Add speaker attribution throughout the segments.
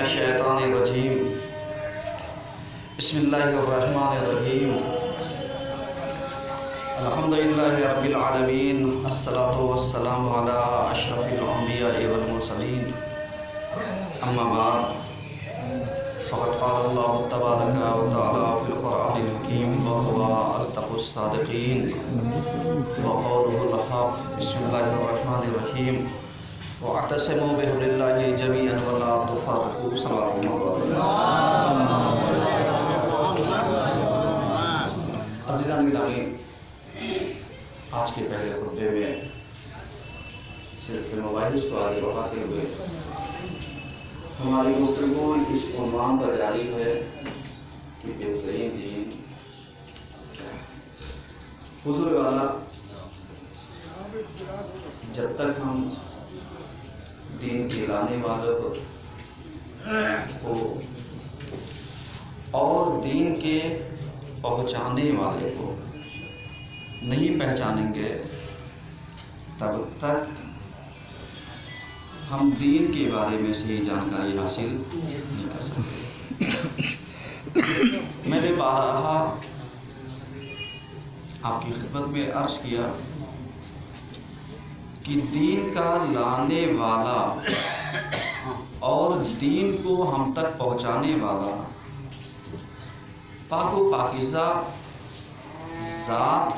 Speaker 1: الشیطان الرجیم بسم اللہ الرحمن الرحیم الحمدللہ رب العالمین الصلاۃ والسلام علی اشرف الانبیاء والمرسلین اما بعد فقد قال اللہ تبارک و تعالی فی القرآن الحکیم وهو اصدق الصادقین وقوله الحق بسم اللہ الرحمن الرحیم وَاعْتَصِمُوا بِحَبْلِ اللَّهِ جَمِيعًا وَلَا تُفَرِّقُوا صلوات عزیزان گرامی، آج کے پہلے خطبے میں صرف موبائل کو آگے بڑھاتے ہوئے ہماری گفتگو اس عنوان پر جاری ہے کہ بہترین دین حضور والا جب تک ہم دین کے لانے والوں کو اور دین کے پہنچانے والے کو نہیں پہچانیں گے تب تک ہم دین کے بارے میں صحیح جانکاری حاصل نہیں کر سکتے۔ میں نے بارہا آپ کی خدمت میں عرض کیا کہ دین کا لانے والا اور دین کو ہم تک پہنچانے والا پاک و پاکیزہ ذات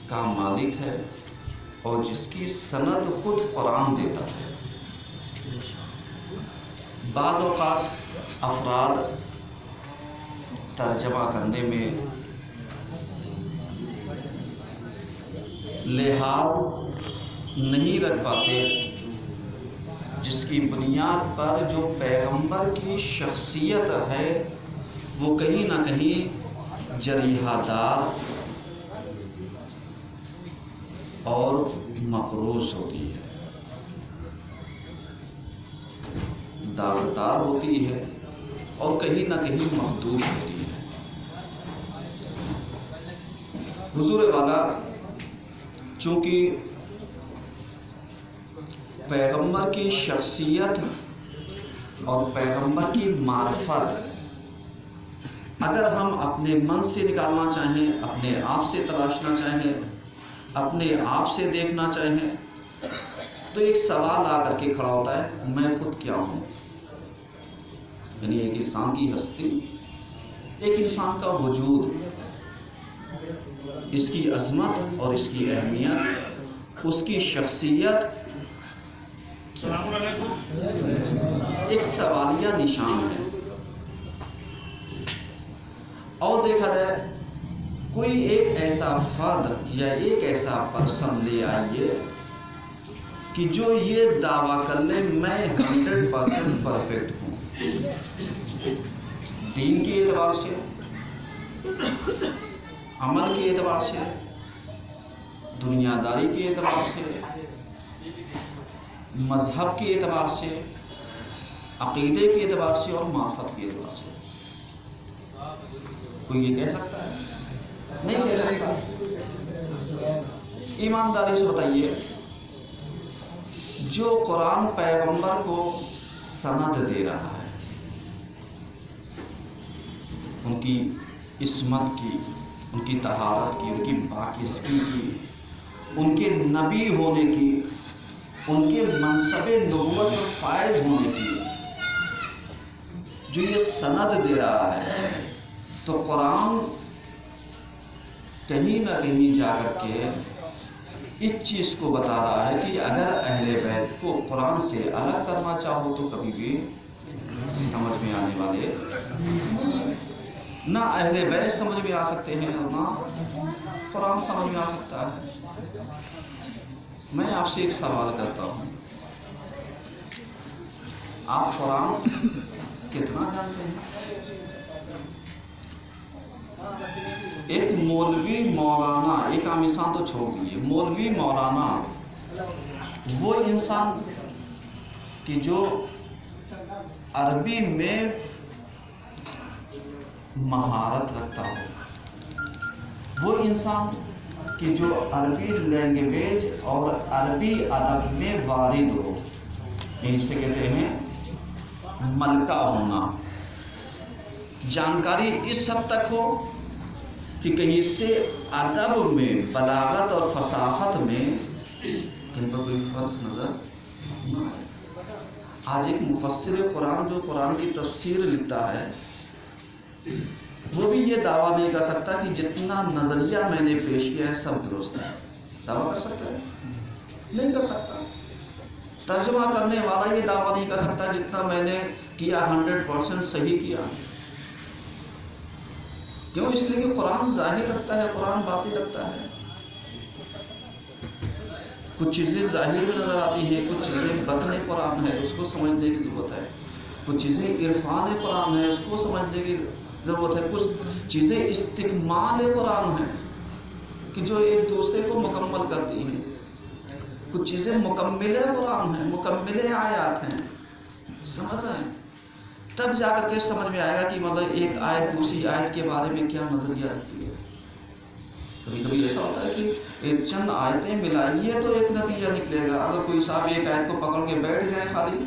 Speaker 1: کا مالک ہے اور جس کی سند خود قرآن دیتا ہے۔ بعض اوقات افراد ترجمہ کرنے میں لحاظ نہیں رکھ پاتے، جس کی بنیاد پر جو پیغمبر کی شخصیت ہے وہ کہیں نہ کہیں جریحہ دار اور مقروض ہوتی ہے، داغدار ہوتی ہے اور کہیں نہ کہیں محدود ہوتی ہے۔ حضور والا چونکہ پیغمبر کی شخصیت اور پیغمبر کی معرفت اگر ہم اپنے من سے نکالنا چاہیں، اپنے آپ سے تلاشنا چاہیں، اپنے آپ سے دیکھنا چاہیں، تو ایک سوال آ کر کے کھڑا ہوتا ہے، میں خود کیا ہوں؟ یعنی ایک انسان کی ہستی، ایک انسان کا وجود، اس کی عظمت اور اس کی اہمیت، اس کی شخصیت ایک سوالیہ نشان ہے۔ اور دیکھا جائے کوئی ایک ایسا فرد یا ایک ایسا پرسن لے آئیے کہ جو یہ دعویٰ کر لے میں 100% پرفیکٹ ہوں، دین کے اعتبار سے، عمل کے اعتبار سے، دنیا داری کے اعتبار سے، مذہب کے اعتبار سے، عقیدے کے اعتبار سے اور معرفت کے اعتبار سے۔ کوئی یہ کہہ سکتا ہے؟ نہیں کہہ سکتا۔ ایمانداری سے بتائیے، جو قرآن پیغمبر کو سند دے رہا ہے، ان کی عصمت کی، ان کی طہارت کی، ان کی پاکیزگی کی، ان کے نبی ہونے کی، ان کے منصب نبوت اور فائز ہونے کی جو یہ سند دے رہا ہے، تو قرآن کہیں نہ کہیں جا کر کے اس چیز کو بتا رہا ہے کہ اگر اہل بیت کو قرآن سے الگ کرنا چاہو تو کبھی بھی سمجھ میں آنے والے نہ اہل بیت سمجھ میں آ سکتے ہیں اور نہ قرآن سمجھ میں آ سکتا ہے۔ میں آپ سے ایک سوال کرتا ہوں، آپ قرآن کتنا جانتے ہیں؟ ایک مولوی مولانا، ایک عام انسان تو چھوڑ دیجیے، مولوی مولانا وہ انسان کہ جو عربی میں مہارت رکھتا ہو، وہ انسان کہ جو عربی لینگویج اور عربی ادب میں وارد ہو، اسے کہتے ہیں ملکہ ہونا، جانکاری اس حد تک ہو کہ کہیں سے ادب میں، بلاغت اور فصاحت میں کہیں پر کوئی فرق نظر نہ آئے۔ آج ایک مفسر قرآن جو قرآن کی تفسیر لکھتا ہے، وہ بھی یہ دعویٰ نہیں کر سکتا کہ جتنا نظریہ میں نے پیش کیا ہے سب درست ہے۔ دعویٰ کر سکتا ہے؟ نہیں کر سکتا۔ ترجمہ کرنے والا یہ دعویٰ نہیں کر سکتا جتنا میں نے کیا 100% صحیح کیا۔ کیوں؟ اس لیے کہ قرآن ظاہر رکھتا ہے، قرآن باطن رکھتا ہے۔ کچھ چیزیں ظاہر میں نظر آتی ہیں، کچھ چیزیں بطن قرآن ہے، اس کو سمجھنے کی ضرورت ہے۔ کچھ چیزیں عرفان قرآن ہے، اس کو سمجھنے کی ضرورت ہے۔ کچھ چیزیں استکمال قرآن ہے کہ جو ایک دوسرے کو مکمل کرتی ہیں۔ کچھ چیزیں مکمل قرآن ہیں، مکمل آیات ہیں۔ سمجھ رہے ہیں؟ تب جا کر کے سمجھ میں آئے گا کہ مطلب ایک آیت دوسری آیت کے بارے میں کیا نظریہ رکھتی ہے۔ کبھی کبھی ایسا ہوتا ہے کہ ایک چند آیتیں ملائیے تو ایک نتیجہ نکلے گا۔ اگر کوئی صاحب ایک آیت کو پکڑ کے بیٹھ جائے خالی،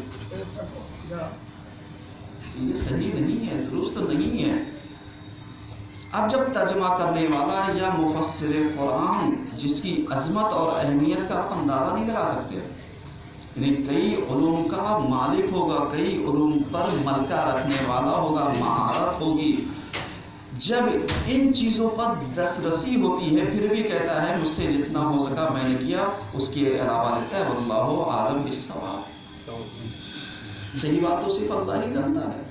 Speaker 1: یہ صحیح نہیں ہے، درست نہیں ہے۔ اب جب ترجمہ کرنے والا یا مفسر قرآن جس کی عظمت اور اہمیت کا آپ اندازہ نہیں لگا سکتے، یعنی کئی علوم کا مالک ہوگا، کئی علوم پر ملکہ رکھنے والا ہوگا، مہارت ہوگی، جب ان چیزوں پر دسترسی ہوتی ہے پھر بھی کہتا ہے مجھ سے جتنا ہو سکا میں نے کیا، اس کے علاوہ لکھتا ہے واللہ عالم بالصواب۔ صحیح بات تو صرف اللہ ہی جانتا ہے،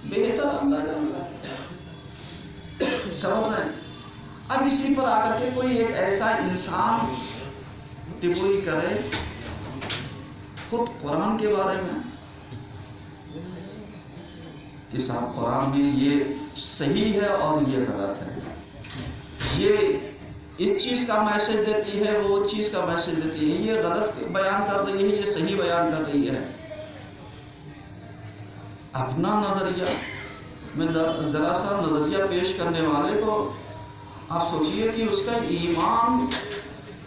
Speaker 1: بہتر اللہ جانتا ہے۔ سمجھ رہے ہیں؟ اب اسی پر آ کر کے کوئی ایک ایسا انسان ٹپوئی کرے خود قرآن کے بارے میں کہ صاحب قرآن میں یہ صحیح ہے اور یہ غلط ہے، یہ اس چیز کا میسج دیتی ہے، وہ چیز کا میسج دیتی ہے، یہ غلط بیان کر رہی ہے، یہ صحیح بیان کر رہی ہے۔ اپنا نظریہ میں ذرا سا نظریہ پیش کرنے والے کو آپ سوچئے کہ اس کا ایمان،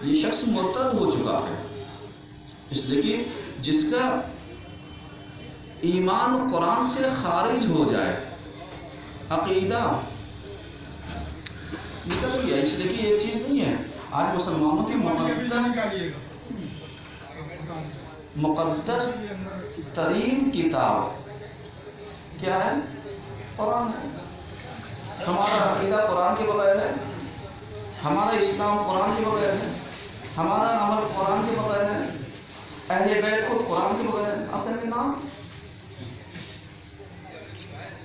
Speaker 1: یہ شخص مرتد ہو چکا ہے، اس لیے کہ جس کا ایمان قرآن سے خارج ہو جائے، عقیدہ نکل گیا، اس لیے کہ یہ چیز نہیں ہے۔ آج مسلمانوں کی مقدس ترین کتاب کیا ہے؟ قرآن ہے۔ ہمارا عقیدہ قرآن کے بغیر ہے، ہمارا اسلام قرآن کے بغیر ہے، ہمارا عمل قرآن کے بغیر ہے، اہل بیت خود قرآن کے بغیر ہے۔ آپ کہیں گے نا،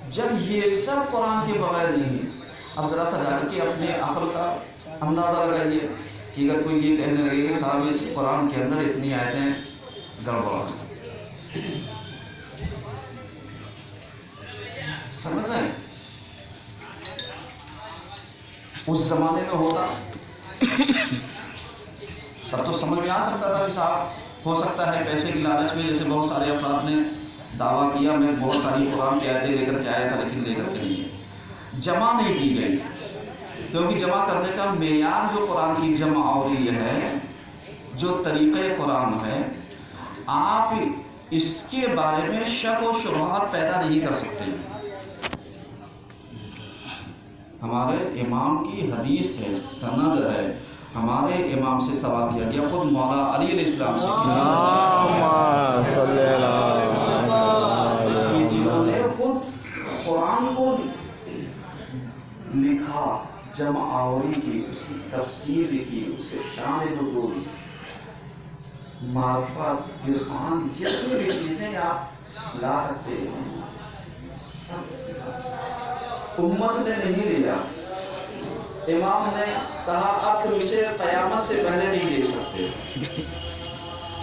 Speaker 1: جب یہ سب قرآن کے بغیر نہیں ہے، اب ذرا سا جا کے اپنے عقل کا اندازہ لگائیے کہ اگر کوئی یہ کہنے لگے کہ صاحب اس قرآن کے اندر اتنی آیتیں گڑبڑ ہیں، سمجھ رہے ہیں؟ اس زمانے میں ہوتا تب تو سمجھ میں آ سکتا تھا کہ صاحب ہو سکتا ہے پیسے کی لالچ میں، جیسے بہت سارے افراد نے دعویٰ کیا میں بہت ساری قرآن کی آیتیں لے کر کے آیا تھا، لیکن لے کر کے نہیں ہے، جمع نہیں کی گئی، کیونکہ جمع کرنے کا معیار جو قرآن کی جمع آوری ہے، جو طریقہ قرآن ہے، آپ اس کے بارے میں شک و شبہات پیدا نہیں کر سکتے۔ ہمارے امام کی حدیث ہے، سند ہے، ہمارے امام سے سوال کیا گیا، خود مولا علی علیہ السلام سے جنہوں نے خود قرآن کو لکھا، جمع آوری کی، اس کی تفسیر لکھی، اس کے شان نزول، معرفت، عرفان، جتنی بھی چیزیں آپ لا سکتے ہیں سب امت نے نہیں لیا۔ امام نے کہا اب تم اسے قیامت سے پہلے نہیں دیکھ سکتے۔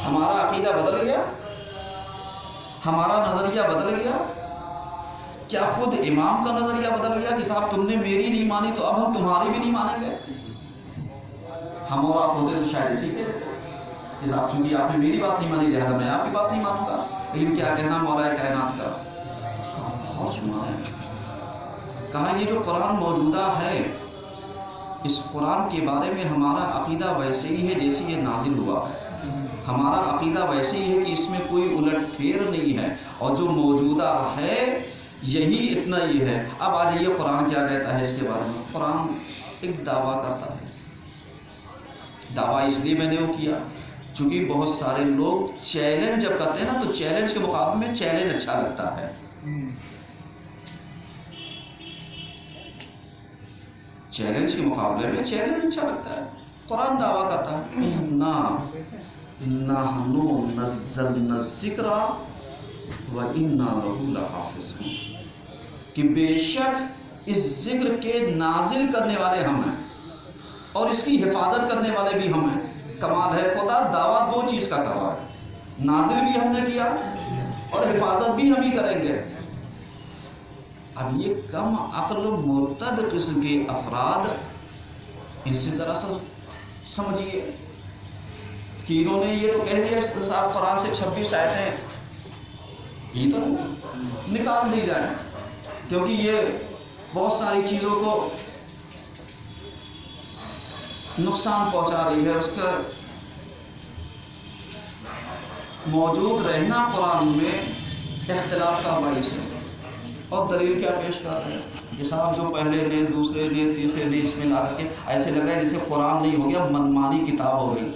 Speaker 1: ہمارا عقیدہ بدل گیا، ہمارا نظریہ بدل گیا، کیا خود امام کا نظریہ بدل گیا کہ صاحب تم نے میری نہیں مانی تو اب ہم تمہاری بھی نہیں مانیں گے؟ ہم اور آپ ہوتے تو شاید اسی کے کہ صاحب چونکہ آپ نے میری بات نہیں مانی لہذا میں آپ کی بات نہیں مانوں گا۔ لیکن کیا کہنا مولا کائنات کا، بہت سنا ہے، کہا یہ جو قرآن موجودہ ہے اس قرآن کے بارے میں ہمارا عقیدہ ویسے ہی ہے جیسے یہ نازل ہوا ہے۔ ہمارا عقیدہ ویسے ہی ہے کہ اس میں کوئی الٹ پھیر نہیں ہے، اور جو موجودہ ہے یہی اتنا ہی ہے۔ اب آ جائیے قرآن کیا کہتا ہے اس کے بارے میں۔ قرآن ایک دعویٰ کرتا ہے۔ دعویٰ اس لیے میں نے وہ کیا چونکہ بہت سارے لوگ چیلنج جب کرتے ہیں نا تو چیلنج کے مقابلے میں چیلنج اچھا لگتا ہے۔ چیلنج کے مقابلے میں چیلنج اچھا لگتا ہے۔ قرآن دعویٰ کرتا ہے نحن نزلنا الذکر وَإِنَّا لَهُ لَحَافِظُونَ، کہ بے شک اس ذکر کے نازل کرنے والے ہم ہیں اور اس کی حفاظت کرنے والے بھی ہم ہیں۔ کمال ہے، خدا دعویٰ دو چیز کا کر رہا ہے، نازل بھی ہم نے کیا اور حفاظت بھی ہم ہی کریں گے۔ اب یہ کم عقل و مرتد قسم کے افراد، ان سے ذرا سا سمجھیے کہ انہوں نے یہ تو کہہ دیا صاحب قرآن سے 26 آیتیں یہ تو نکال دی جائیں کیونکہ یہ بہت ساری چیزوں کو نقصان پہنچا رہی ہے، اس کا موجود رہنا قرآن میں اختلاف کا باعث ہے۔ اور دلیل کیا پیش کر رہے ہیں کہ صاحب جو پہلے نے، دوسرے نے، تیسرے نے اس میں لا کے ایسے لگ رہا ہے جیسے قرآن نہیں ہو گیا، منمانی کتاب ہو گئی۔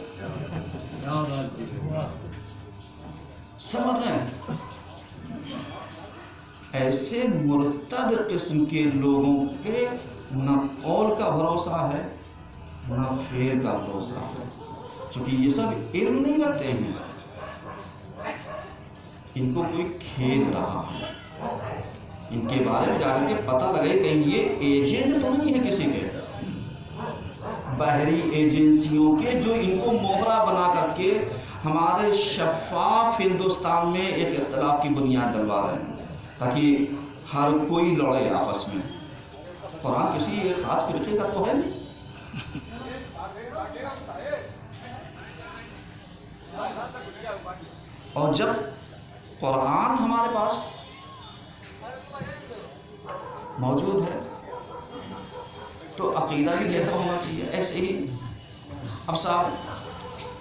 Speaker 1: سمجھ رہے ہیں؟ ایسے مرتد قسم کے لوگوں پہ نہ قول کا بھروسہ ہے نہ فعل کا بھروسہ ہے، چونکہ یہ سب علم نہیں رکھتے ہیں، ان کو کوئی کھیل رہا ہے۔ ان کے بارے میں جا کر کے پتہ لگے کہیں یہ ایجنٹ تو نہیں ہے کسی کے باہری ایجنسیوں کے، جو ان کو موہرا بنا کر کے ہمارے شفاف ہندوستان میں ایک اختلاف کی بنیاد ڈلوا رہے ہیں تاکہ ہر کوئی لڑے آپس میں۔ قرآن کسی ایک خاص فرقے کا تو ہے نہیں۔ اور جب قرآن ہمارے پاس موجود ہے تو عقیدہ بھی کیسا ہونا چاہیے؟ ایسے ہی اب صاحب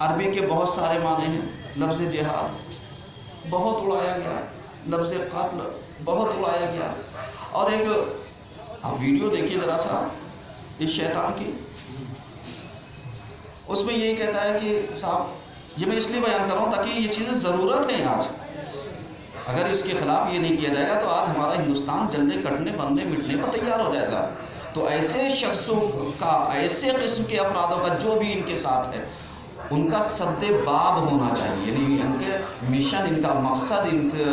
Speaker 1: عربی کے بہت سارے معنی ہیں۔ لفظ جہاد بہت اڑایا گیا، لفظ قتل بہت اڑایا گیا، اور ایک آپ ویڈیو دیکھیے ذرا سا اس شیطان کی، اس میں یہی کہتا ہے کہ صاحب یہ میں اس لیے بیان کر رہا ہوں تاکہ یہ چیزیں ضرورت ہیں آج، اگر اس کے خلاف یہ نہیں کیا جائے گا تو آج ہمارا ہندوستان جلنے کٹنے بننے مٹنے پر تیار ہو جائے گا۔ تو ایسے شخصوں کا، ایسے قسم کے افرادوں کا جو بھی ان کے ساتھ ہے، ان کا سد باب ہونا چاہیے، یعنی ان کے مشن، ان کا مقصد، ان کا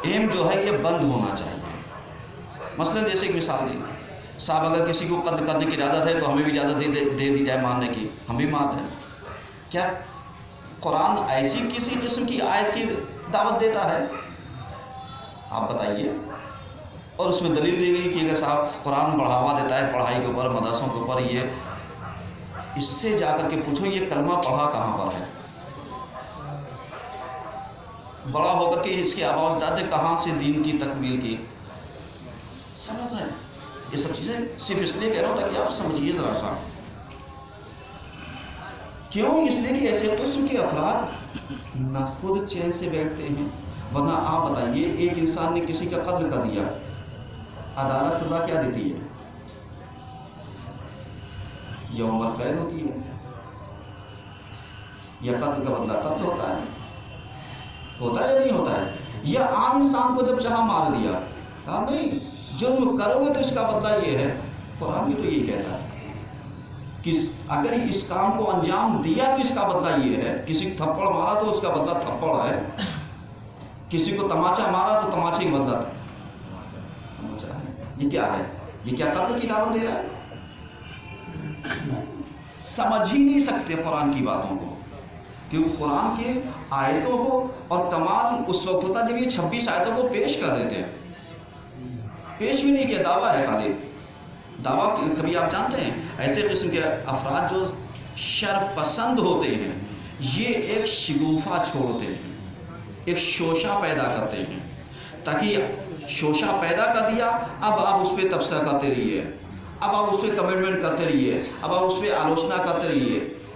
Speaker 1: ایم جو ہے یہ بند ہونا چاہیے۔ مثلا جیسے ایک مثال دی صاحب، اگر کسی کو قتل کرنے کی اجازت ہے تو ہمیں بھی اجازت دے دی جائے مارنے کی، ہم بھی مارتے ہیں۔ کیا قرآن ایسی کسی قسم کی آیت کی دعوت دیتا ہے؟ آپ بتائیے۔ اور اس میں دلیل دی گئی کہ اگر صاحب قرآن بڑھاوا دیتا ہے پڑھائی کے اوپر، مدرسوں کے اوپر، یہ اس سے جا کر کے پوچھو یہ کلمہ پڑھا کہاں پر ہے؟ بڑا ہو کر کے اس کے آباء و اجداد نے کہاں سے دین کی تکمیل کی؟ سمجھ رہے ہیں؟ یہ سب چیزیں صرف اس لیے کہہ رہا ہوں تاکہ آپ سمجھیے ذرا سا۔ کیوں؟ اس لیے کہ ایسے قسم کے افراد نہ خود چین سے بیٹھتے ہیں، ورنہ آپ بتائیے ایک انسان نے کسی کا قتل کر دیا، عدالت سزا کیا دیتی ہے؟ یا عمر قید ہوتی ہے، یا قتل کا بدلہ قتل ہوتا ہے یا نہیں ہوتا ہے؟ یا عام انسان کو جب چاہا مار دیا، کہا نہیں جرم کرو گے تو اس کا بدلہ یہ ہے۔ قرآن بھی تو یہ کہتا ہے کہ اگر اس کام کو انجام دیا تو اس کا بدلہ یہ ہے، کسی کو تھپڑ مارا تو اس کا بدلہ تھپڑ ہے، کسی کو تماچا مارا تو تماچے کا بدلہ تماچا ہے۔ یہ کیا ہے؟ یہ کیا قتل کی دعوت دے رہا ہے؟ سمجھ ہی نہیں سکتے قرآن کی باتوں کو، کیونکہ قرآن کے آیتوں کو، اور کمال اس وقت ہوتا جب یہ 26 آیتوں کو پیش کر دیتے ہیں، پیش بھی نہیں کیا، دعویٰ ہے خالی دعویٰ۔ کبھی آپ جانتے ہیں ایسے قسم کے افراد جو شر پسند ہوتے ہیں، یہ ایک شگوفہ چھوڑتے ہیں، ایک شوشہ پیدا کرتے ہیں، تاکہ شوشہ پیدا کر دیا، اب آپ اس پہ تبصرہ کرتے رہیے، اب آپ اس پہ کمنٹمنٹ کرتے رہیے، اب آپ اس پہ آلوچنا کرتے رہیے،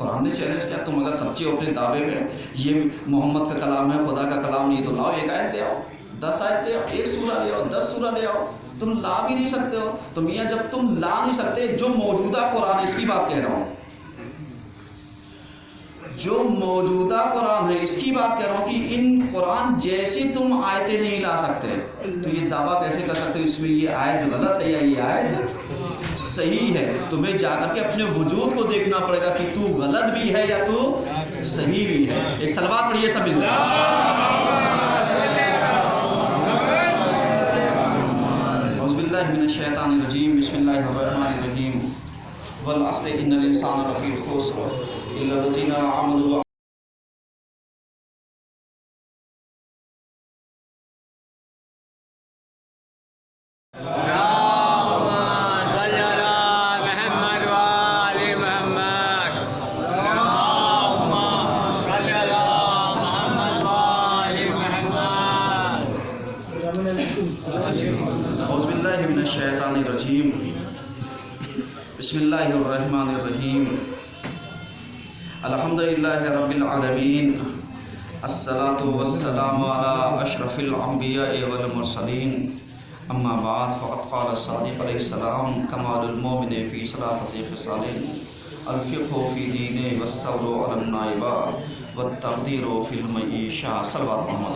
Speaker 1: قرآن نے چیلنج کیا تم اگر سچے ہو اپنے دعوے میں یہ محمد کا کلام ہے خدا کا کلام نہیں تو لاؤ ایک آیت لے آؤ 10 آیت لے آؤ 1 سورہ لے آؤ 10 سورہ لے آؤ تم لا بھی نہیں سکتے ہو تو میاں جب تم لا نہیں سکتے جو موجودہ قرآن ہے اس کی بات کہہ رہا ہوں جو موجودہ قرآن ہے اس کی بات کہہ رہا ہوں کہ ان قرآن جیسی تم آیتیں نہیں لا سکتے تو یہ دعویٰ کیسے کر سکتے ہو اس میں یہ آیت غلط ہے یا یہ آیت صحیح ہے تمہیں جا کر کے اپنے وجود کو دیکھنا پڑے گا کہ تو غلط بھی ہے یا تو صحیح بھی ہے ایک صلوات پڑھیے سب اعوذ باللہ من الشیطان الرجیم بسم اللہ الرحمن الرحیم والعصر ان الانسان لفی خسر الا الذین آمنوا اعوذ باللہ من الشیطان الرجیم بسم اللہ الرحمن الرحیم الحمدللہ رب العالمین الصلاة والسلام علی اشرف الانبیاء والمرسلین اما بعد فقد قال الصادق علیہ السلام کمال المؤمن فی ثلاثۃ خصال الفقہ فی دین والصبر علی النائبہ والتقدیر فی المعیشہ صلوات محمد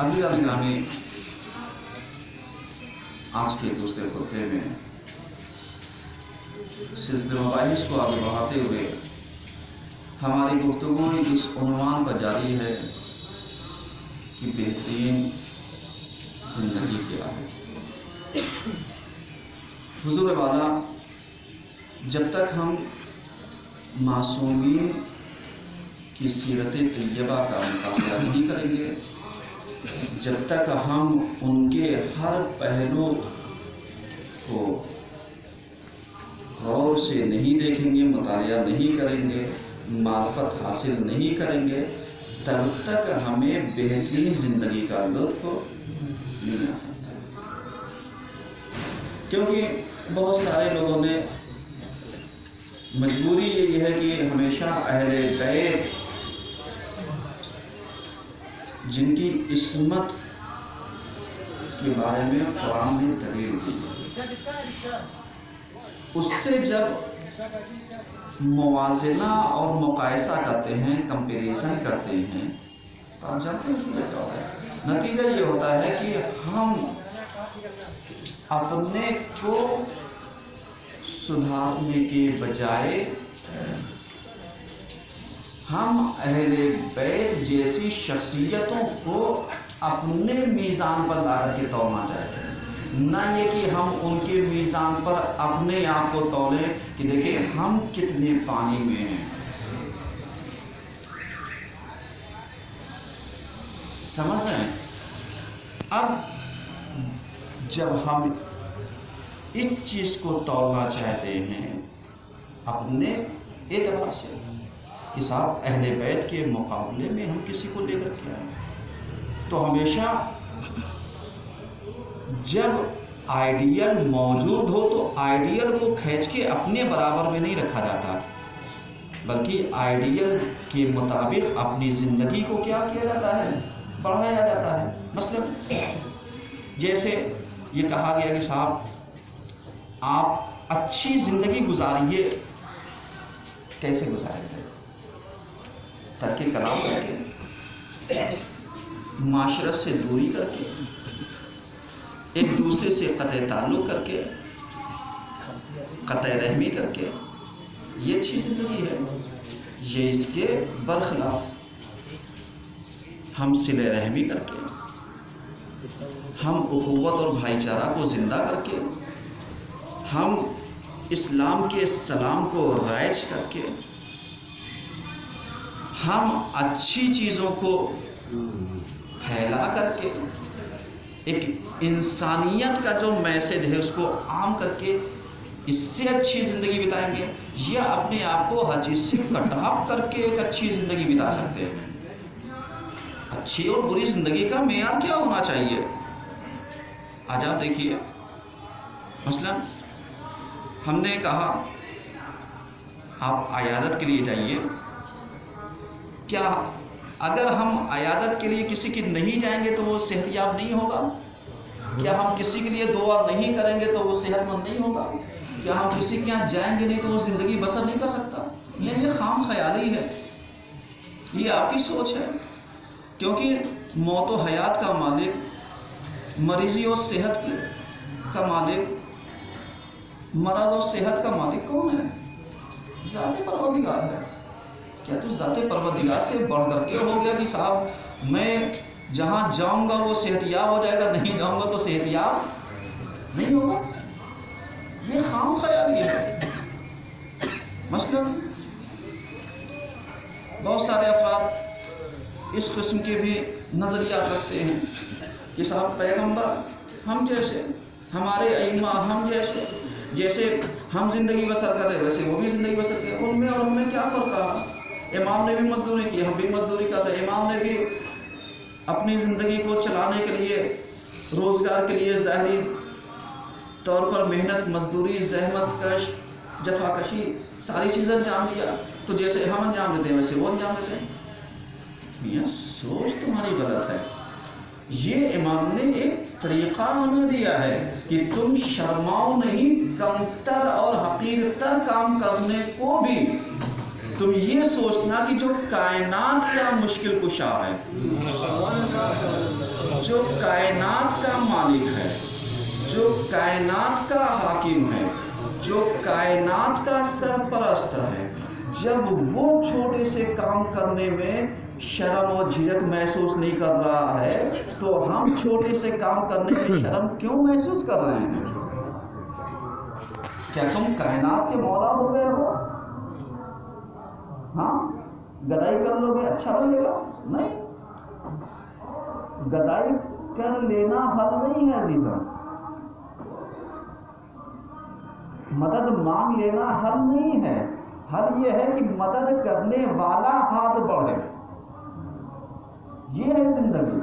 Speaker 1: عزیزان گرامی آج کے دوسرے خطبے میں سلسلہ مباحث کو آگے بڑھاتے ہوئے ہماری گفتگو اس عنوان پر جاری ہے کہ بہترین زندگی کیا ہے حضور والا جب تک ہم معصومین کی سیرت طیبہ کا مطالعہ نہیں کریں گے جب تک ہم ان کے ہر پہلو کو غور سے نہیں دیکھیں گے مطالعہ نہیں کریں گے معرفت حاصل نہیں کریں گے تب تک ہمیں بہترین زندگی کا لطف نہیں آ سکتا کیونکہ بہت سارے لوگوں نے مجبوری یہ ہے کہ ہمیشہ اہل بیت جن کی عصمت کے بارے میں قرآن نے دلیل دی اس سے جب موازنہ اور مقایسہ کرتے ہیں کمپیریزن کرتے ہیں تو آپ جانتے ہیں کیا ہوتا ہے نتیجہ یہ ہوتا ہے کہ ہم اپنے کو سدھارنے کے بجائے ہم اہل بیت جیسی شخصیتوں کو اپنے میزان پر لا کر کے تولنا چاہتے ہیں نہ یہ کہ ہم ان کے میزان پر اپنے آپ کو تولیں کہ دیکھیں ہم کتنے پانی میں ہیں سمجھ رہے ہیں اب جب ہم اس چیز کو تولنا چاہتے ہیں اپنے اعتبار سے کہ صاحب اہل بیت کے مقابلے میں ہم کسی کو لے کر کے آئیں تو ہمیشہ جب آئیڈیل موجود ہو تو آئیڈیل کو کھینچ کے اپنے برابر میں نہیں رکھا جاتا بلکہ آئیڈیل کے مطابق اپنی زندگی کو کیا کیا جاتا ہے بڑھایا جاتا ہے مثلا جیسے یہ کہا گیا کہ صاحب آپ اچھی زندگی گزاریے کیسے گزاریں گے ترک کلام کر کے معاشرت سے دوری کر کے ایک دوسرے سے قطع تعلق کر کے قطع رحمی کر کے یہ اچھی زندگی ہے یہ اس کے برخلاف ہم صلہ رحمی کر کے ہم اخوت اور بھائی چارہ کو زندہ کر کے ہم اسلام کے سلام کو رائج کر کے ہم اچھی چیزوں کو پھیلا کر کے ایک انسانیت کا جو میسج ہے اس کو عام کر کے اس سے اچھی زندگی بتائیں گے یا اپنے آپ کو ہر چیز سے کٹ آف کر کے ایک اچھی زندگی بتا سکتے ہیں اچھی اور بری زندگی کا معیار کیا ہونا چاہیے آج آپ دیکھیے مثلا ہم نے کہا آپ عیادت کے لیے جائیے، کیا اگر ہم عیادت کے لیے کسی کی نہیں جائیں گے تو وہ صحت یاب نہیں ہوگا؟ کیا ہم کسی کے لیے دعا نہیں کریں گے تو وہ صحت مند نہیں ہوگا؟ کیا ہم کسی کے یہاں جائیں گے نہیں تو وہ زندگی بسر نہیں کر سکتا؟ یہ خام خیالی ہے، یہ آپ کی سوچ ہے، کیونکہ موت و حیات کا مالک، مریضی اور صحت کا مالک، مرض اور صحت کا مالک کون ہے؟ ذات پروردگار ہے۔ کیا تو ذات پروردگار سے بڑھ کر کے ہو گیا کہ صاحب میں جہاں جاؤں گا وہ صحت یاب ہو جائے گا، نہیں جاؤں گا تو صحت یاب نہیں ہوگا؟ یہ خام خیالی ہے۔ مثلا بہت سارے افراد اس قسم کے بھی نظریات رکھتے ہیں کہ صاحب پیغمبر ہم جیسے، ہمارے ائمہ ہم جیسے ہم زندگی بسر کر رہے ویسے وہ بھی زندگی بسر کرے، ان میں اور ہم میں کیا فرق رہا؟ امام نے بھی مزدوری کی، ہم بھی مزدوری کرتے ہیں۔ امام نے بھی اپنی زندگی کو چلانے کے لیے، روزگار کے لیے ظاہری طور پر محنت، مزدوری، زحمت کش، جفا کشی ساری چیزیں انجام دیا، تو جیسے ہم انجام دیتے ہیں ویسے وہ انجام دیتے ہیں۔ میاں سوچ تمہاری غلط ہے۔ یہ امام نے ایک طریقہ ہمیں دیا ہے کہ تم شرماؤ نہیں، کمتر اور حقیر تر کام کرنے کو بھی تم یہ سوچنا کہ جو کائنات کا مشکل کشا ہے، جو کائنات کا مالک ہے، جو کائنات کا حاکم ہے، جو کائنات کا سرپرست ہے، جب وہ چھوٹے سے کام کرنے میں شرم اور جھجک محسوس نہیں کر رہا ہے تو ہم چھوٹے سے کام کرنے میں شرم کیوں محسوس کر رہے ہیں؟ کیا تم کائنات کے مولا ہو گئے ہو؟ ہاں گدائی کر لو گے اچھا لگے گا؟ نہیں، گدائی کر لینا حل نہیں ہے عزیزاں، مدد مانگ لینا حل نہیں ہے، حل یہ ہے کہ مدد کرنے والا ہاتھ بڑھے۔ یہ ہے زندگی۔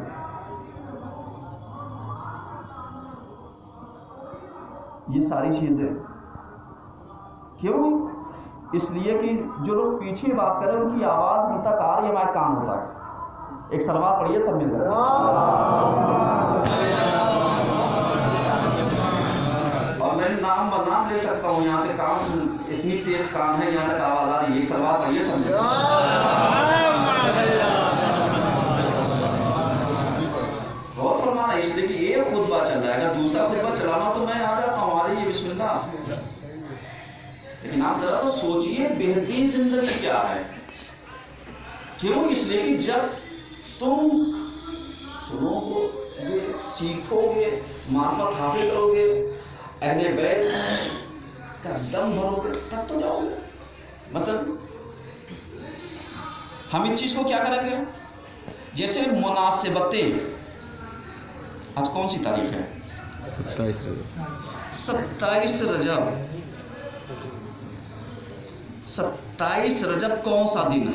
Speaker 1: یہ ساری چیزیں کیوں؟ اس لیے کہ جو لوگ پیچھے بات کریں ان کی آواز ہم تک آ رہی ہے، ہمارے کان ہوتا ہے۔ ایک سلوات پڑھیے سب مل کر، اور میں نام بدنام لے سکتا ہوں، یہاں سے کان اتنی تیز کان ہے، یہاں تک آواز آ رہی ہے۔ ایک سلوات پڑھیے سب مل کر۔ غور فرمانا، اس لیے کہ ایک خطبہ چل رہا ہے، اگر دوسرا خطبہ چلانا ہو تو میں آ جاتا ہوں، آ رہی ہے بسم اللہ، لیکن آپ ذرا سا سوچئے بہترین زندگی کیا ہے؟ کیوں؟ اس لیے کہ جب تم سنو گے، سیکھو گے، معرفت حاصل کرو گے، اہل بیت کا دم بھرو گے، تب تو جاؤ گے۔ مثلا ہم اس چیز کو کیا کریں گے؟ جیسے مناسبتیں، آج کون سی تاریخ ہے؟ 27 رجب۔ 27 رجب کون سا دن ہے؟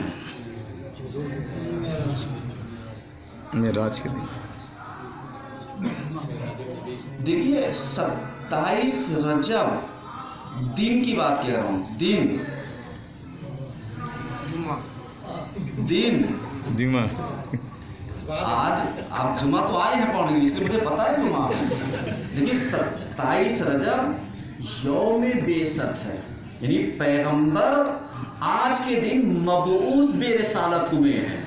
Speaker 2: معراج کے دن۔
Speaker 1: دیکھیے 27 رجب دن کی بات کہہ رہا ہوں، دن
Speaker 2: جمعہ۔
Speaker 1: آج آپ جمعہ تو آئے ہیں پڑھنے، اس لیے مجھے پتا ہے جمعہ ہے، لیکن 27 رجب یوم بعثت ہے، یعنی پیغمبر آج کے دن مبعوث بے رسالت ہوئے ہیں۔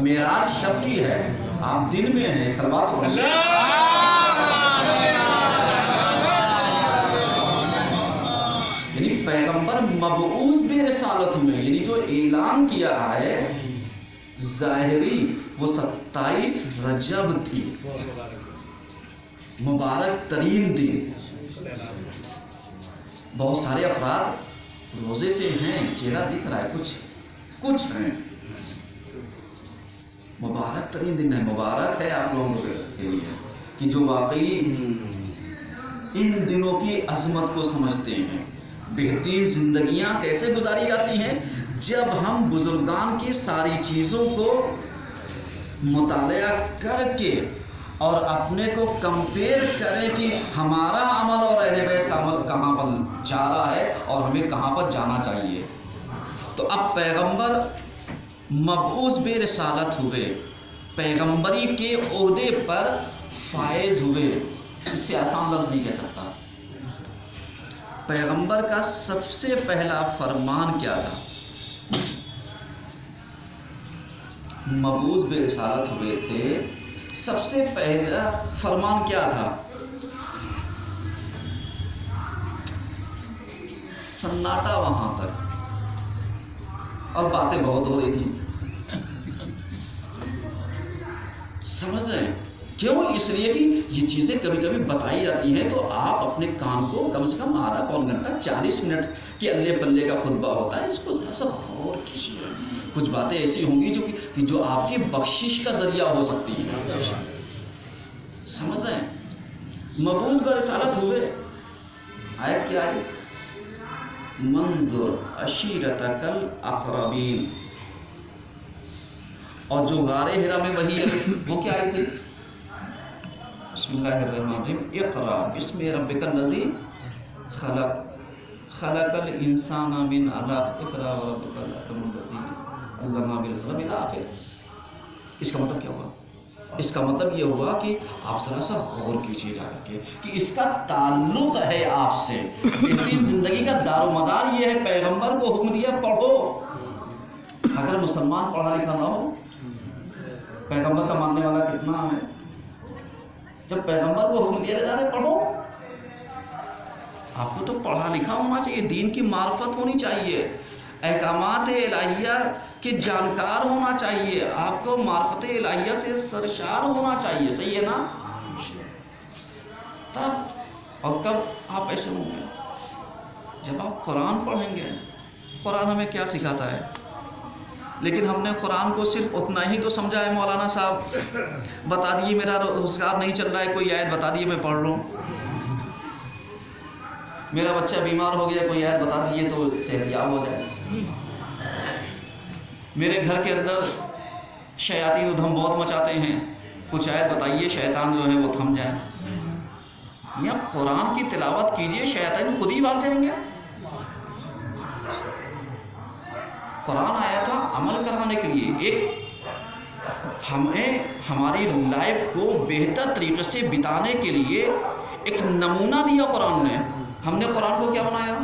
Speaker 1: معراج شب کی ہے، آپ دن میں ہیں، صلوات پڑھیے۔ یعنی پیغمبر مبعوث بے رسالت ہوئے، یعنی جو اعلان کیا ہے ظاہری، وہ 27 رجب تھی، مبارک ترین دن۔ بہت سارے افراد روزے سے ہیں، چہرہ دکھ رہا ہے، کچھ ہیں، مبارک ترین دن ہے، مبارک ہے آپ لوگوں کے لیے کہ جو واقعی ان دنوں کی عظمت کو سمجھتے ہیں۔ بہترین زندگیاں کیسے گزاری جاتی ہیں؟ جب ہم بزرگان کی ساری چیزوں کو مطالعہ کر کے اور اپنے کو کمپیئر کرے کہ ہمارا عمل اور اہل بیت کا عمل کہاں پر جا رہا ہے اور ہمیں کہاں پر جانا چاہیے. تو اب پیغمبر مبعوث بے رسالت ہوئے، پیغمبری کے عہدے پر فائز ہوئے، اس سے آسان لفظ نہیں کہہ سکتا. پیغمبر کا سب سے پہلا فرمان کیا تھا؟ مبعوث بے رسالت ہوئے تھے، سب سے پہلا فرمان کیا تھا؟ سناٹا وہاں تک، اور باتیں بہت ہو رہی تھی. سمجھ رہے ہیں کیوں؟ اس لیے کہ یہ چیزیں کبھی کبھی بتائی جاتی ہیں تو آپ اپنے کام کو کم سے کم آدھا پون گھنٹہ 40 منٹ کے اللہ پلے کا خطبہ ہوتا ہے، اس کو ذرا سا غور کیجیے. کچھ باتیں ایسی ہوں گی جو آپ کی بخشش کا ذریعہ ہو سکتی ہیں. سمجھ رہے ہیں؟ مبعوث برسالت ہوئے، آیت کیا آئی؟ منظر عشیرتک الاقربین. اور جو غار ہرا میں وہی ہے وہ کیا آئی تھی؟ بسم اللہ الرحمن الرحیم، اقرا بسم ربک الذی خلق خلق الانسان من علق اقرا وربک الاکرم الذی علم بالقلم الی آخر. اس کا مطلب کیا ہوا؟ اس کا مطلب یہ ہوا کہ آپ ذرا سا غور کیجیے جا کے کہ اس کا تعلق ہے آپ سے. اتنی زندگی کا دار و مدار یہ ہے، پیغمبر کو حکم دیا پڑھو. اگر مسلمان پڑھا لکھا نہ ہو، پیغمبر کا ماننے والا کتنا ہے؟ جب پیغمبر کو حکم دیا جا رہا ہے پڑھو، آپ کو تو پڑھا لکھا ہونا چاہیے، دین کی معرفت ہونی چاہیے، احکامات الہیہ کے جانکار ہونا چاہیے، آپ کو معرفت الہیہ سے سرشار ہونا چاہیے. صحیح ہے نا؟ تب اور کب آپ ایسے ہوں گے؟ جب آپ قرآن پڑھیں گے. قرآن ہمیں کیا سکھاتا ہے؟ لیکن ہم نے قرآن کو صرف اتنا ہی تو سمجھا ہے. مولانا صاحب بتا دیے میرا روزگار نہیں چل رہا ہے، کوئی آیت بتا دیے میں پڑھ لوں. میرا بچہ بیمار ہو گیا، کوئی آیت بتا دیے تو صحتیاب ہو جائے. میرے گھر کے اندر شیاطین ادھم بہت مچاتے ہیں، کچھ آیت بتائیے شیطان جو ہے وہ تھم جائے. یا قرآن کی تلاوت کیجئے، شیطان خود ہی بھاگ جائیں گے. قرآن آیا تھا عمل کرانے کے لیے، ایک ہمیں ہماری لائف کو بہتر طریقے سے بتانے کے لیے ایک نمونہ دیا قرآن نے. ہم نے قرآن کو کیا بنایا؟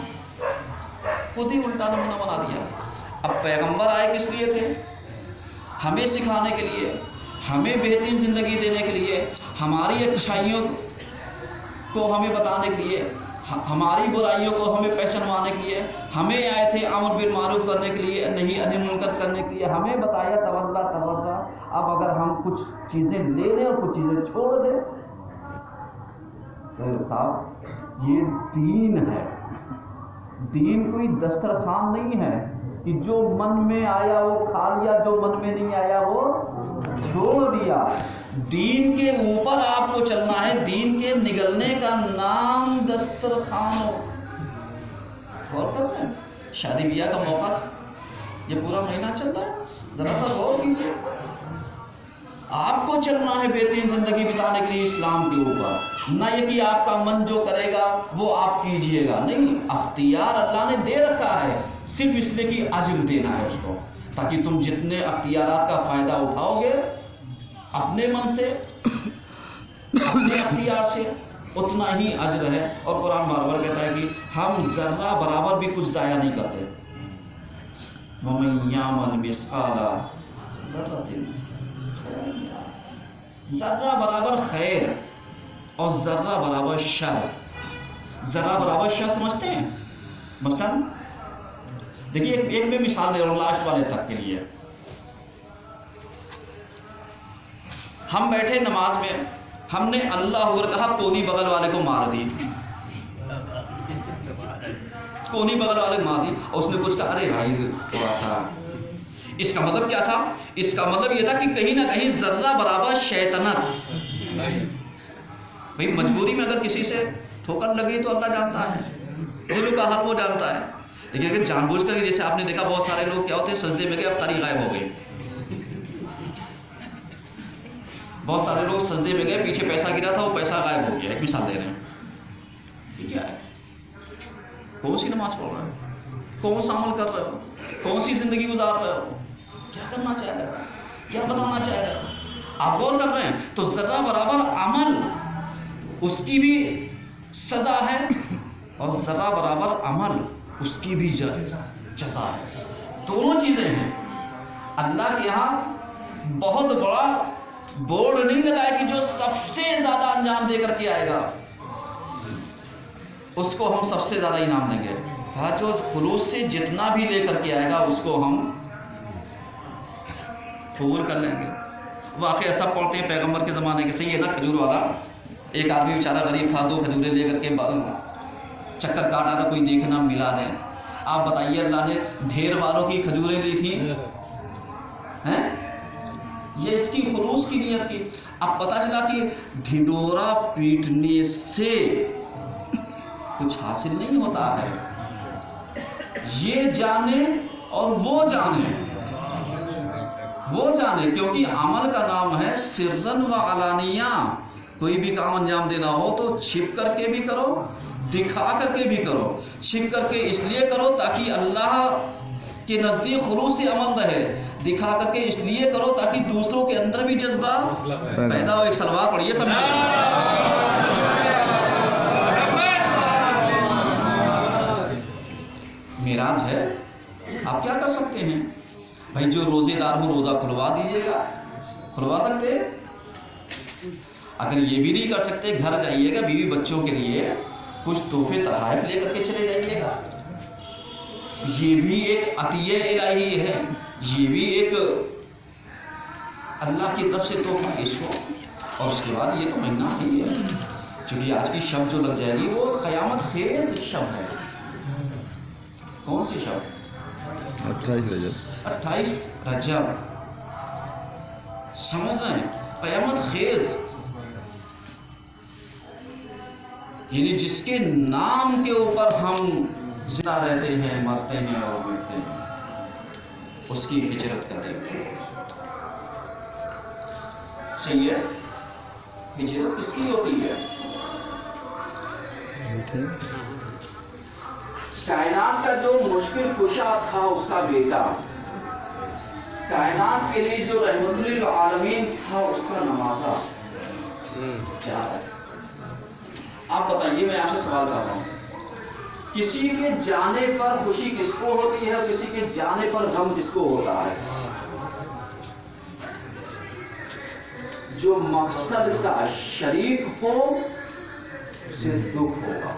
Speaker 1: خود ہی الٹا نمونہ بنا دیا. اب پیغمبر آئے کس لیے تھے؟ ہمیں سکھانے کے لیے، ہمیں بہترین زندگی دینے کے لیے، ہماری اچھائیوں کو ہمیں بتانے کے لیے، ہماری برائیوں کو ہمیں پہچانوانے کے لیے. ہمیں آئے تھے امر بالمعروف کرنے کے لیے، نہیں عن المنکر کرنے کے لیے. ہمیں بتایا تولا توجہ. اب اگر ہم کچھ چیزیں لے لیں اور کچھ چیزیں چھوڑ دیں تو صاحب یہ دین ہے. دین کوئی دسترخوان نہیں ہے کہ جو من میں آیا وہ کھا لیا، جو من میں نہیں آیا وہ چھوڑ دیا. دین کے اوپر آپ کو چلنا ہے. دین کے نگلنے کا نام دسترخوان ہو. غور کر رہے ہیں؟ شادی بیاہ کا موقع یہ پورا مہینہ چل رہا ہے، ذرا سا غور کیجیے. آپ کو چلنا ہے بہترین زندگی بتانے کے لیے اسلام کے اوپر، نہ یہ کہ آپ کا من جو کرے گا وہ آپ کیجئے گا. نہیں، اختیار اللہ نے دے رکھا ہے، صرف اس لیے کہ اجر دینا ہے اس کو، تاکہ تم جتنے اختیارات کا فائدہ اٹھاؤ گے اپنے من سے، اپنے اختیار سے، اتنا ہی اجر ہے. اور قرآن بار بار کہتا ہے کہ ہم ذرہ برابر بھی کچھ ضائع نہیں کرتے. وَمَن يَعْمَلْ مِثْقَالَ ذَرَّةٍ، ذرہ برابر خیر اور ذرہ برابر شر. ذرہ برابر شر سمجھتے ہیں؟ مثلا دیکھیے ایک میں مثال دے رہا ہوں لاسٹ والے تک کے لیے. ہم بیٹھے نماز میں، ہم نے اللہ اکبر کہا، کونی بغل والے کو مار دی. کونی بغل والے مار دی اور اس نے کچھ کہا، ارے بھائی تھوڑا سا. اس کا مطلب کیا تھا؟ اس کا مطلب یہ تھا کہ کہیں نہ کہیں ذرہ برابر شیطنت. بھئی مجبوری میں اگر کسی سے ٹھوکر لگی تو اللہ جانتا ہے، دل کا حال وہ جانتا ہے. لیکن اگر جان بوجھ کر، جیسے آپ نے دیکھا بہت سارے لوگ کیا ہوتے ہیں، سجدے میں گئے افطاری غائب ہو گئی. بہت سارے لوگ سجدے میں گئے، پیچھے پیسہ گرا تھا، وہ پیسہ غائب ہو گیا. ایک مثال دے رہے ہیں. یہ کیا ہے؟ کون سی نماز پڑھ رہے ہو؟ کون سا عمل کر رہے ہو؟ کون سی زندگی گزار رہے ہو؟ کیا کرنا چاہ رہے ہو؟ کیا بتانا چاہ رہے ہو؟ آپ غور کر رہے ہیں تو ذرہ برابر عمل اس کی بھی سزا ہے اور ذرہ برابر عمل اس کی بھی جزا ہے. دونوں چیزیں ہیں. اللہ کے یہاں بہت بڑا بورڈ نہیں لگایا کہ جو سب سے زیادہ انجام دے کر کے آئے گا اس کو ہم سب سے زیادہ انعام دیں گے. کہا جو خلوص سے جتنا بھی لے کر کے آئے گا اس کو ہم قبول کر لیں گے. واقعہ سب پڑھتے ہیں پیغمبر کے زمانے کے. صحیح ہے نا؟ کھجور والا ایک آدمی بیچارہ غریب تھا، 2 کھجوریں لے کر کے چکر کاٹا تھا، کوئی دیکھنا ملا نہیں. آپ بتائیے اللہ نے ڈھیر والوں کی کھجوریں لی تھیں ہیں؟ یہ اس کی خلوص کی نیت کی. اب پتہ چلا کہ ڈھنڈورا پیٹنے سے کچھ حاصل نہیں ہوتا ہے. یہ جانے اور وہ جانے کیونکہ عمل کا نام ہے سرن و علانیہ. کوئی بھی کام انجام دینا ہو تو چھپ کر کے بھی کرو، دکھا کر کے بھی کرو. چھپ کر کے اس لیے کرو تاکہ اللہ کے نزدیک خلوص سے عمل رہے، دکھا کر کے اس لیے کرو تاکہ دوسروں کے اندر بھی جذبہ پیدا ہو. ایک سلوات پڑھیے سب. معراج ہے. آپ کیا کر سکتے ہیں بھائی؟ جو روزے دار ہو روزہ کھلوا دیجیے گا. کھلوا سکتے؟ اگر یہ بھی نہیں کر سکتے گھر جائیے گا، بیوی بچوں کے لیے کچھ تحفے تحائف لے کر کے چلے جائیے گا. یہ بھی ایک عطیہ الہی ہے، یہ بھی ایک اللہ کی طرف سے تحفہ پیش ہو. اور اس کے بعد یہ تو مہینہ ہی ہے، چونکہ آج کی شب جو لگ جائے گی وہ قیامت خیز شب ہے. کون سی شب؟
Speaker 2: 28 رجب.
Speaker 1: 28 رجب. سمجھ رہے ہیں؟ قیامت خیز یعنی جس کے نام کے اوپر ہم زندہ رہتے ہیں، مرتے ہیں اور مٹتے ہیں، اس کی ہجرت کا دن. صحیح ہے؟ ہجرت کس کی ہوتی ہے؟ کائنات کا جو مشکل کشا تھا اس کا بیٹا، کائنات کے لیے جو رحمت للعالمین تھا اس کا نواسا کیا ہے؟ آپ بتائیے. میں آپ سے سوال کر رہا ہوں، کسی کے جانے پر خوشی کس کو ہوتی ہے اور کسی کے جانے پر غم کس کو ہوتا ہے؟ جو مقصد کا شریک ہو اسے دکھ ہوگا،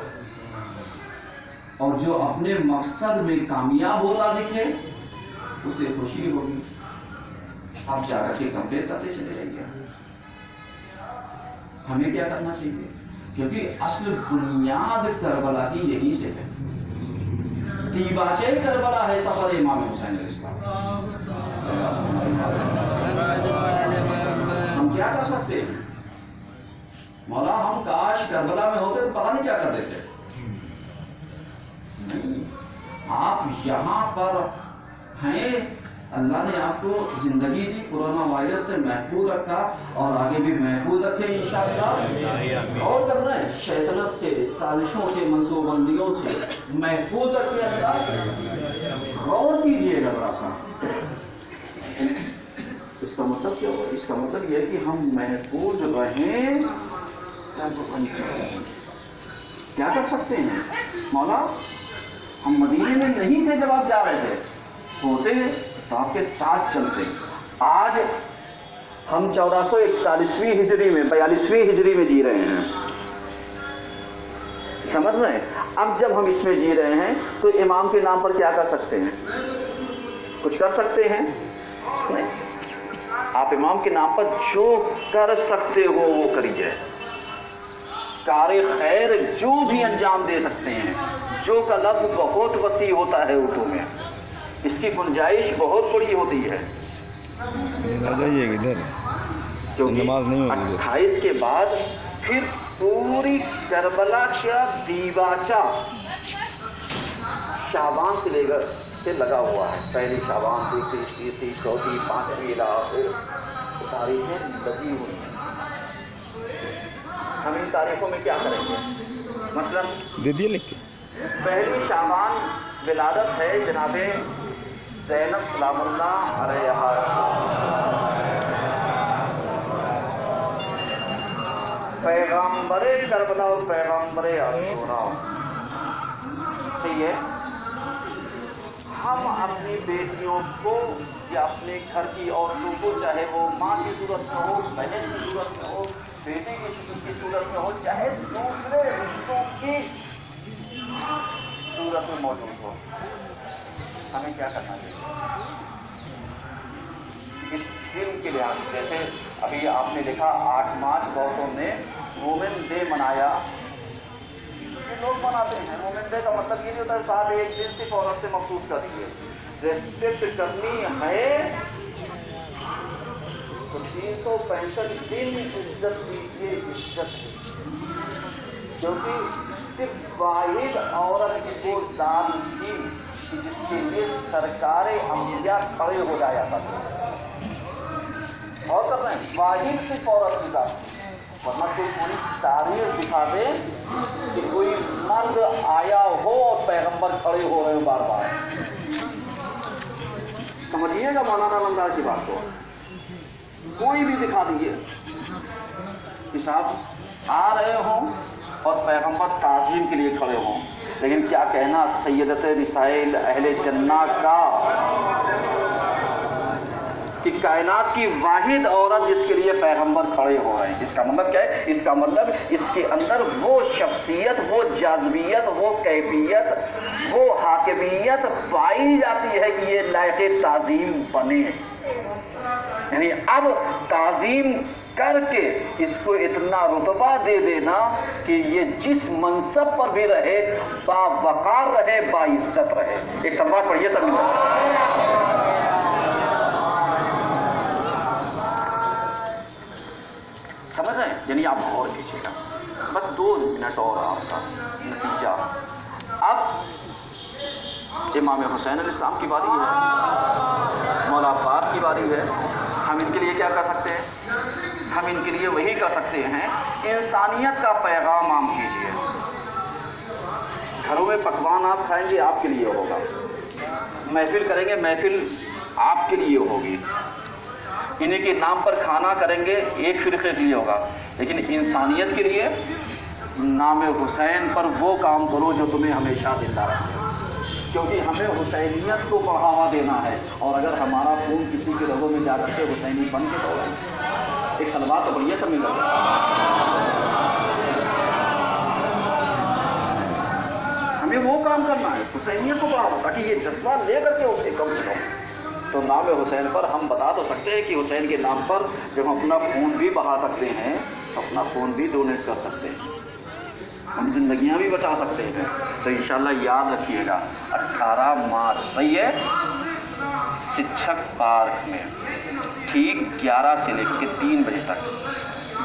Speaker 1: اور جو اپنے مقصد میں کامیاب ہوتا دکھے اسے خوشی ہوگی. آپ جا کر کے کمپیئر کرتے چلے جائیے. ہمیں کیا کرنا چاہیے؟ کیونکہ اصل بنیاد کربلا کی یہیں سے ہے. دیباچہ کربلا ہے سفر امام حسین علیہ السلام. ہم کیا کر سکتے ہیں؟ مولا ہم کاش کربلا میں ہوتے تو پتہ نہیں کیا کر دیتے. نہیں، آپ یہاں پر ہیں، اللہ نے آپ کو زندگی دی، کورونا وائرس سے محفوظ رکھا اور آگے بھی محفوظ رکھے انشاءاللہ. اور کرنا ہے شیطنت سے، سازشوں سے، منصوبہ بندیوں سے محفوظ رکھے اللہ. غور کیجیے گا ذرا سا. اس کا مطلب کیا ہوا؟ اس کا مطلب یہ ہے کہ ہم محفوظ رہیں. کیا کر سکتے ہیں؟ مولا ہم مدینے میں نہیں تھے جب آپ جا رہے تھے، ہوتے تو آپ کے ساتھ چلتے. آج ہم 1441ویں ہجری میں 42ویں ہجری میں جی رہے ہیں. سمجھ رہے ہیں؟ اب جب ہم اس میں جی رہے ہیں تو امام کے نام پر کیا کر سکتے ہیں؟ کچھ کر سکتے ہیں؟ نہیں. آپ امام کے نام پر جو کر سکتے ہو وہ کریے. کار خیر جو بھی انجام دے سکتے ہیں. جو کا لفظ بہت وسیع ہوتا ہے اردو میں، اس کی گنجائش بہت بڑی ہوتی ہے. کیونکہ 28 کے بعد پھر پوری کربلا کا دیباچہ شعبان سے لے کر سے لگا ہوا ہے. پہلی شعبان، دوسری، تیسری، چوتھی، پانچویں الی آخر تاریخیں لگی ہوئی ہیں. ہم ان تاریخوں میں کیا کریں گے؟ مثلا
Speaker 2: دے دیے لکھ کے.
Speaker 1: پہلی شعبان ولادت ہے جناب زینب سلام اللہ علیہا. پیغمبر کربلا اور پیغمبر عاشورا. صحیح ہے. ہم اپنی بیٹیوں کو یا اپنے گھر کی عورتوں کو، چاہے وہ ماں کی صورت میں ہو، بہن کی صورت میں ہو، بیٹے کی صورت میں ہو، چاہے دوسرے رشتوں کی صورت میں موجود ہو، ہمیں کیا کرنا چاہیے؟ اس دن کے لحاظ سے، جیسے ابھی آپ نے دیکھا 8 مارچ بہتوں نے وومن ڈے منایا. یہ لوگ مناتے ہیں. وومن ڈے کا مطلب یہ نہیں ہوتا ہے صاحب ایک دن صرف عورت سے مخصوص کر دیے. ریسپیکٹ کرنی ہے تو 365 دن عزت دیجیے. عزت ہے کیونکہ صرف واحد عورت کی وہ ذات تھی کہ جس کے لیے سرکار انبیاء کھڑے ہو جایا کرتے ہیں. اور کر رہے ہیں واحد صرف عورت کی ذات تھی. ورنہ کوئی پوری تاریخ دکھا دے کہ کوئی مرد آیا ہو اور پیغمبر کھڑے ہو رہے ہو بار بار. سمجھیے گا مولانا علمدار کی بات کو. کوئی بھی دکھا دیجیے کہ صاحب آ رہے ہوں اور پیغمبر تعظیم کے لیے کھڑے ہوں. لیکن کیا کہنا سیدت نساء اہل جنہ کا کہ کائنات کی واحد عورت جس کے لیے پیغمبر کھڑے ہو رہے ہیں. اس کا مطلب کیا ہے؟ اس کا مطلب اس کے اندر وہ شخصیت، وہ جاذبیت، وہ کیفیت، وہ حاکمیت پائی جاتی ہے کہ یہ لائق تعظیم بنے. یعنی اب تعظیم کر کے اس کو اتنا رتبہ دے دینا کہ یہ جس منصب پر بھی رہے باوقار رہے، باعزت رہے. ایک سلوات پڑھیے سب مل. سمجھ رہے ہیں؟ یعنی آپ غور کیجیے گا. بس 2 منٹ اور آپ کا نتیجہ. اب امام حسین علیہ السلام کی باری ہے، مولا عباس کی باری ہے. ہم ان کے لیے کیا کر سکتے ہیں؟ ہم ان کے لیے وہی کر سکتے ہیں انسانیت کا پیغام عام کیجیے. گھروں میں پکوان آپ کھائیں گے آپ کے لیے ہوگا. محفل کریں گے محفل آپ کے لیے ہوگی. انہیں کے نام پر کھانا کریں گے ایک فرقے کے لیے ہوگا. لیکن انسانیت کے لیے نام حسین پر وہ کام کرو جو تمہیں ہمیشہ زندہ رکھے. کیونکہ ہمیں حسینیت کو بڑھاوا دینا ہے. اور اگر ہمارا خون کسی کے رگوں میں جا کر کے حسینی بن کے تو ایک سلوات تو بڑھیا سب مل رہا ہے. ہمیں وہ کام کرنا ہے حسینیت کو بڑھاوا، تاکہ یہ جذبہ لے کر کے اسے کم سے کم. تو نام حسین پر ہم بتا تو سکتے ہیں کہ حسین کے نام پر جب ہم اپنا خون بھی بہا سکتے ہیں، اپنا خون بھی ڈونیٹ کر سکتے ہیں، ہم زندگیاں بھی بچا سکتے ہیں. تو انشاءاللہ یاد رکھیے گا 18 مارچ صحیح ہے شکشک پارک میں ٹھیک 11 سے لے کے 3 بجے تک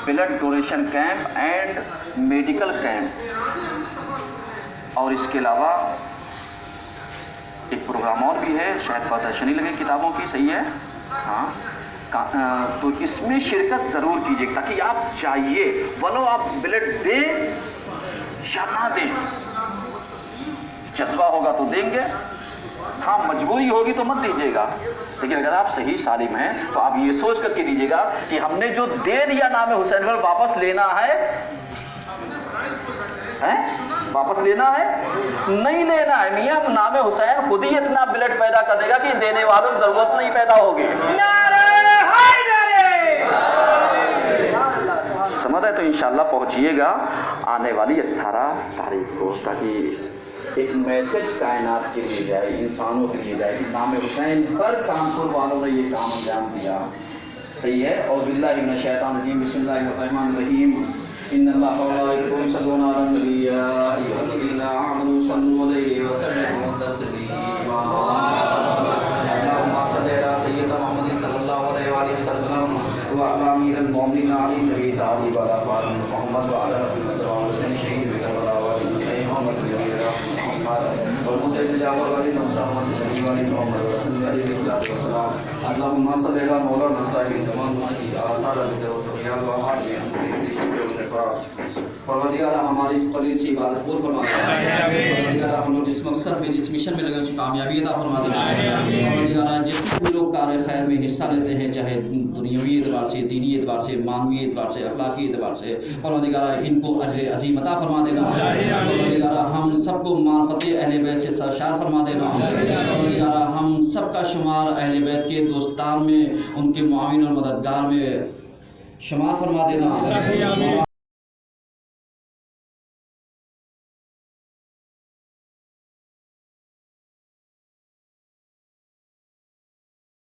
Speaker 1: blood donation camp and medical camp. اور اس کے علاوہ ایک پروگرام اور بھی ہے، شاید پردرشنی لگے کتابوں کی. صحیح ہے ہاں. تو اس میں شرکت ضرور کیجیے تاکہ آپ چاہیے ولو آپ بلڈ دیں یا نہ دیں. جذبہ ہوگا تو دیں گے، ہاں مجبوری ہوگی تو مت دیجیے گا. لیکن اگر آپ صحیح سالم ہیں تو آپ یہ سوچ کر کے دیجیے گا کہ ہم نے جو دے دیا نام حسین پر واپس لینا ہے. واپس لینا ہے نہیں لینا ہے میاں. نام حسین خود ہی اتنا بلڈ پیدا کر دے گا کہ دینے والوں کی ضرورت نہیں پیدا ہوگی. سمجھ رہے؟ تو انشاءاللہ پہنچیے گا آنے والی 18 تاریخ کو، تاکہ ایک میسج کائنات کے لیے جائے، انسانوں کے لیے جائے کہ نام حسین پر کانپور والوں نے یہ کام انجام دیا. صحیح ہے. اور باللہ من الشیطان الرجیم بسم اللہ الرحمن الرحیم. ان اللہ وملائکته یصلون علی النبی یا ایھا الذین آمنوا صلوا علیہ وسلموا تسلیما. اللهم صل علی سیدنا محمد صلی اللہ علیہ وآلہ وسلم وعلى امیر المومنین علی نبی تعالی وعلى آل محمد وعلى رسول اللہ حسین شہید صلی اللہ علیہ وسلم محمد محمد والمسلم جعفر علی محمد نبی علی محمد رسول اللہ علیہ السلام اللهم صل على مولانا صاحب الزمان مہدی آثار ذکر و تقیال و حالی شکر و نفاق پروردگارہ ہماری اس قلیل سی عبادت قبول فرما دے پروردگارہ ہم لوگ جس مقصد میں جس مشن میں لگے اس کامیابی عطا فرما دے پروردگارہ جتنے بھی لوگ کار خیر میں حصہ لیتے ہیں چاہے دنیاوی اعتبار سے دینی اعتبار سے معنوی اعتبار سے اخلاقی اعتبار سے پروردگارہ ان کو اجر عظیم عطا فرما دینا پروردگارہ ہم سب کو معرفت اہل بیت سے سرشار فرما دینا پروردگارہ ہم سب کا شمار اہل بیت کے دوستان میں ان کے معاون اور مددگار میں شمار فرما دینا